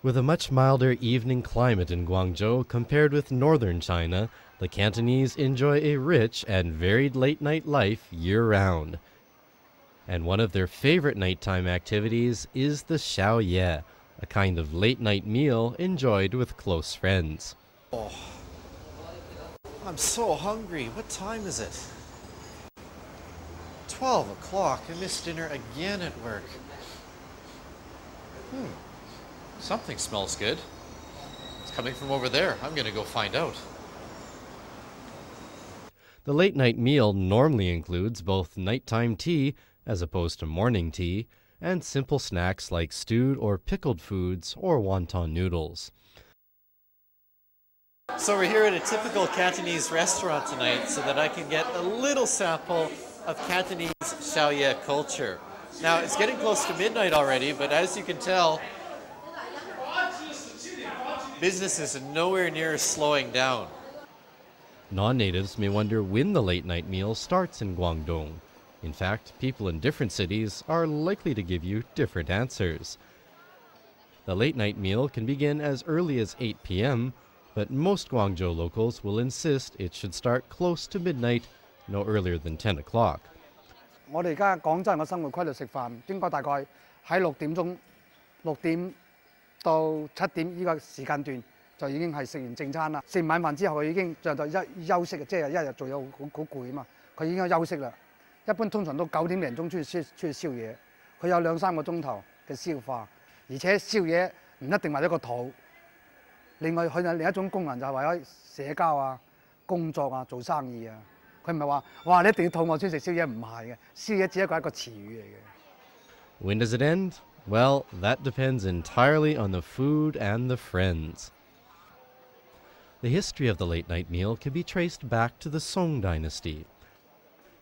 With a much milder evening climate in Guangzhou compared with northern China, the Cantonese enjoy a rich and varied late-night life year-round. And one of their favorite nighttime activities is the Xiaoye, a kind of late-night meal enjoyed with close friends. Oh, I'm so hungry. What time is it? 12 o'clock. I missed dinner again at work. Something smells good. It's coming from over there. I'm going to go find out. The late-night meal normally includes both nighttime tea, as opposed to morning tea, and simple snacks like stewed or pickled foods or wonton noodles. So we're here at a typical Cantonese restaurant tonight so that I can get a little sample of Cantonese Xiaoye culture. Now, it's getting close to midnight already, but as you can tell, business is nowhere near slowing down. Non-natives may wonder when the late-night meal starts in Guangdong. In fact, people in different cities are likely to give you different answers. The late-night meal can begin as early as 8 p.m., but most Guangzhou locals will insist it should start close to midnight, no earlier than 10 o'clock. 我哋而家廣州人嘅生活規律食飯，應該大概喺6點到7點呢個時間段就已經係食完正餐啦。食完晚飯之後，佢已經就休息，即係一日做嘢好攰啊嘛，佢已經休息啦。一般通常都9點零鐘出去宵夜，佢有2-3個鐘頭嘅消化，而且宵夜唔一定為咗個肚。另外，佢有另一種功能就係為咗社交啊、工作啊、做生意啊。佢唔係話哇你一定要肚餓先食宵夜，唔係嘅，宵夜只係一個詞語嚟嘅。When does it end? Well, that depends entirely on the food and the friends. The history of the late-night meal can be traced back to the Song dynasty.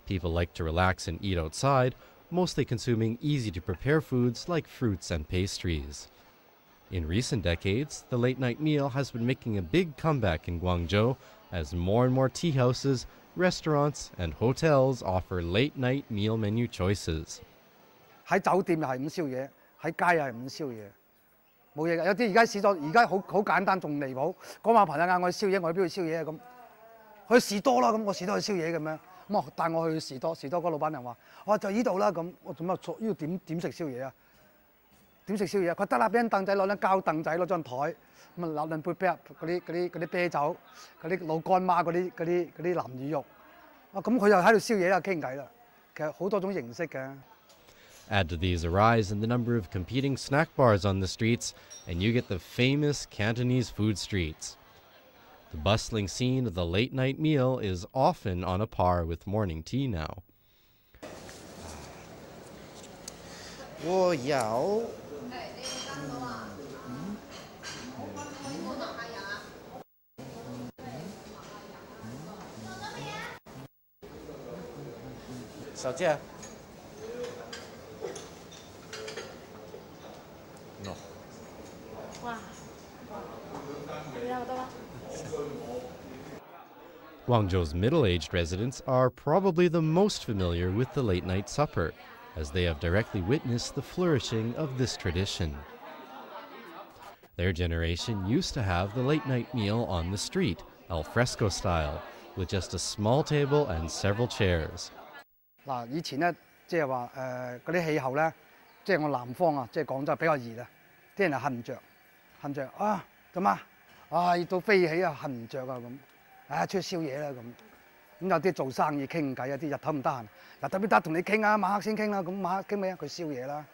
People like to relax and eat outside, mostly consuming easy-to-prepare foods like fruits and pastries. In recent decades, the late-night meal has been making a big comeback in Guangzhou as more and more tea houses, restaurants, and hotels offer late-night meal menu choices. 喺酒店又係咁宵夜，喺街又係咁宵夜，冇嘢㗎。有啲而家試咗，而家好簡單，仲離譜。嗰晚朋友嗌我去宵夜，我去邊度宵夜啊？咁去士多啦，咁我士多去宵夜咁樣。咁我帶我去士多嗰個老闆娘話：我就呢度啦。咁我做乜坐呢度點食宵夜啊？點食宵夜？佢得啦，俾張凳仔，攞張膠凳仔，攞張台，咁啊攞兩杯嗰啲啤酒，嗰啲老乾媽嗰啲南乳肉。啊咁佢又喺度宵夜啦，傾偈啦。其實好多種形式嘅。Add to these a rise in the number of competing snack bars on the streets, and you get the famous Cantonese food streets. The bustling scene of the late-night meal is often on a par with morning tea now. 我要小姐。No. Guangzhou's middle-aged residents are probably the most familiar with the late-night supper, as they have directly witnessed the flourishing of this tradition. Their generation used to have the late-night meal on the street, al fresco style, with just a small table and several chairs. 嗱，以前咧，即係話嗰啲氣候咧，即係我南方啊，即係廣州比較熱啊，啲人係瞓着啊，咁啊，熱到飛起啊，瞓唔着啊咁，出去宵夜啦咁。咁有啲做生意傾偈，有啲日頭唔得閒，日頭邊得同你傾啊，晚黑先傾啦，咁晚黑傾咩啊？佢宵夜啦。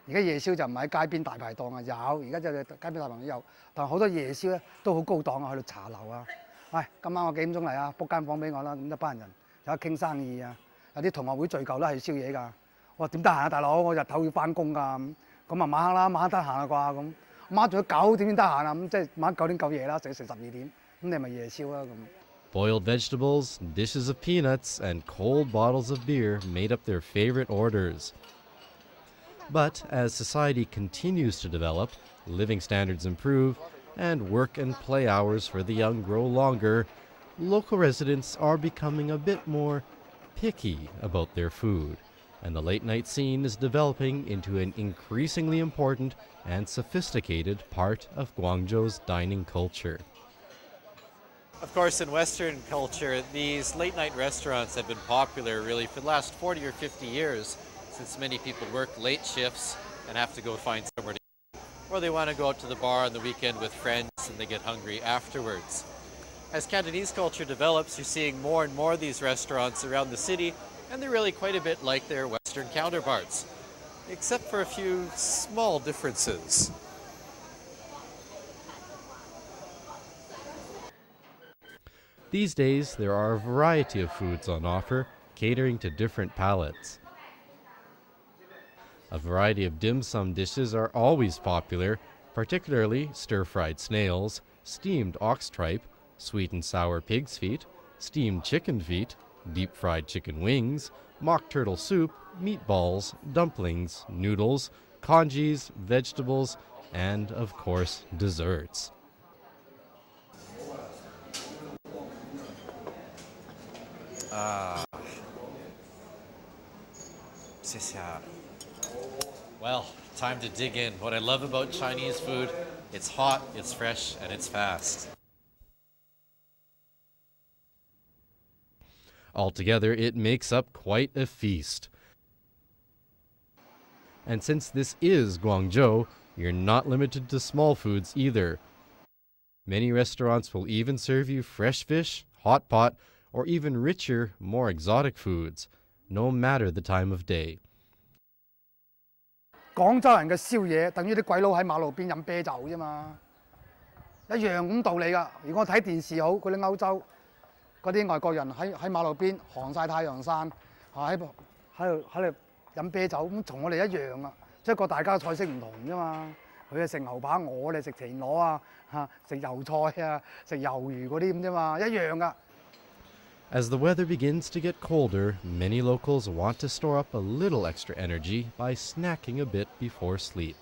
而家夜宵就唔係喺街邊大排檔啊，有，而家就街邊大排檔有，但係好多夜宵咧都好高檔啊，去到茶樓啊。喂，今晚我幾點鐘嚟啊？book間房俾我啦，咁一班人有得傾生意啊。有啲同學會聚舊都係宵夜㗎。我話點得閒啊，大佬，我日頭要翻工㗎咁啊晚黑啦，晚黑得閒啊啩咁。晚黑仲要9點先得閒啊，咁即係晚黑9點夠夜啦，食12點，咁你咪夜宵啦咁。Boiled vegetables, dishes of peanuts, and cold bottles of beer made up their favorite orders. But as society continues to develop, living standards improve, and work and play hours for the young grow longer, local residents are becoming a bit more picky about their food. and the late night scene is developing into an increasingly important and sophisticated part of Guangzhou's dining culture. Of course, in Western culture, these late night restaurants have been popular really for the last 40 or 50 years, since many people work late shifts and have to go find somewhere to eat, or they want to go out to the bar on the weekend with friends and they get hungry afterwards. As Cantonese culture develops, you're seeing more and more of these restaurants around the city, and they're really quite a bit like their Western counterparts, except for a few small differences. These days, there are a variety of foods on offer, catering to different palates. A variety of dim sum dishes are always popular, particularly stir-fried snails, steamed ox tripe, sweet and sour pig's feet, steamed chicken feet, deep-fried chicken wings, mock turtle soup, meatballs, dumplings, noodles, congis, vegetables, and, of course, desserts. Well, time to dig in. What I love about Chinese food, it's hot, it's fresh, and it's fast. Altogether, it makes up quite a feast. And since this is Guangzhou, you're not limited to small foods either. Many restaurants will even serve you fresh fish, hot pot, or even richer, more exotic foods, no matter the time of day. 廣州人嘅宵夜等於啲鬼佬喺馬路邊飲啤酒啫嘛，一樣咁道理㗎。如果我睇電視好，嗰啲歐洲嗰啲外國人喺馬路邊行晒太陽傘，喺度飲啤酒，咁同我哋一樣啊，即係個大家菜式唔同啫嘛。佢係食牛扒，我哋食田螺啊，食油菜啊，食魷魚嗰啲咁啫嘛，一樣㗎。As the weather begins to get colder, many locals want to store up a little extra energy by snacking a bit before sleep.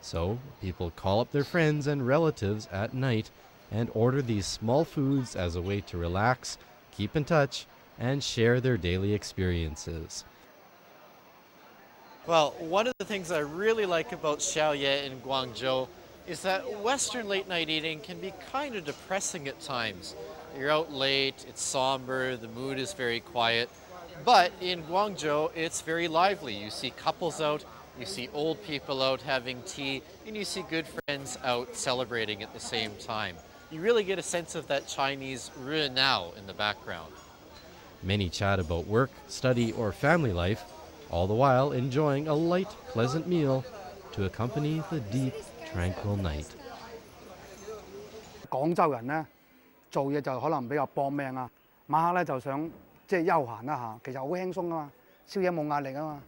So, people call up their friends and relatives at night and order these small foods as a way to relax, keep in touch, and share their daily experiences. Well, one of the things I really like about Xiaoye in Guangzhou is that Western late night eating can be kind of depressing at times. You're out late, it's somber, the mood is very quiet. But in Guangzhou, it's very lively. You see couples out, you see old people out having tea, and you see good friends out celebrating at the same time. You really get a sense of that Chinese now in the background. Many chat about work, study, or family life, all the while enjoying a light, pleasant meal to accompany the deep, tranquil night. 廣州人呢，做嘢就可能比較搏命啊，晚黑咧就想即係休閒一下，其實好輕鬆啊嘛，宵夜冇壓力啊嘛，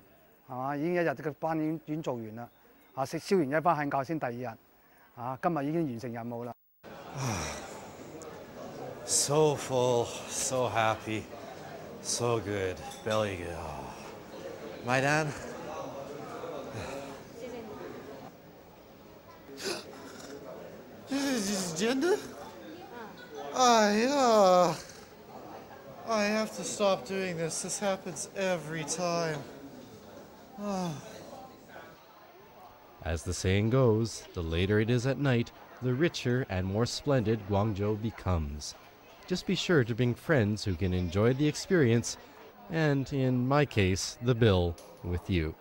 係嘛？已經一日嘅班已經做完啦，食宵完一翻瞓覺先第二日，今日已經完成任務啦。So full, so happy, so good, belly good. My dad? This is gender? I have to stop doing this. This happens every time. As the saying goes, the later it is at night, the richer and more splendid Guangzhou becomes. Just be sure to bring friends who can enjoy the experience, and in my case, the bill, with you.